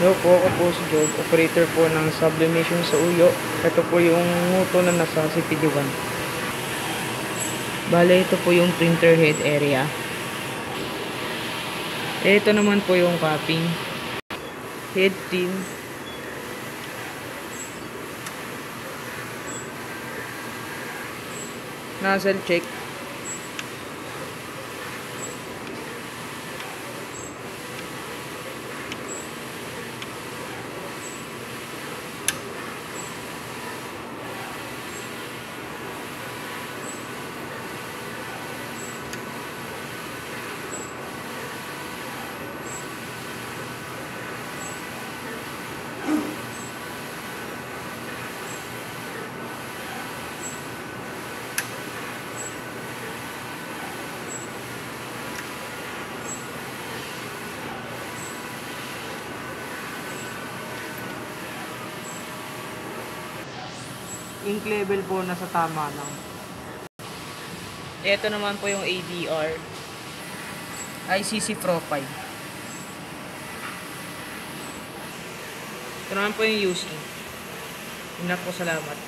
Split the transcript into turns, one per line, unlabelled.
Hello po, ako po si Job, operator po ng sublimation sa Uyo. Ito po yung nguto na nasa CPD-1. Bale, ito po yung printer head area. Ito naman po yung cupping. Head pin. Nozzle check. Ink level po nasa tama lang. Ito naman po yung ADR. ICC profile. Ito naman po yung using. Salamat.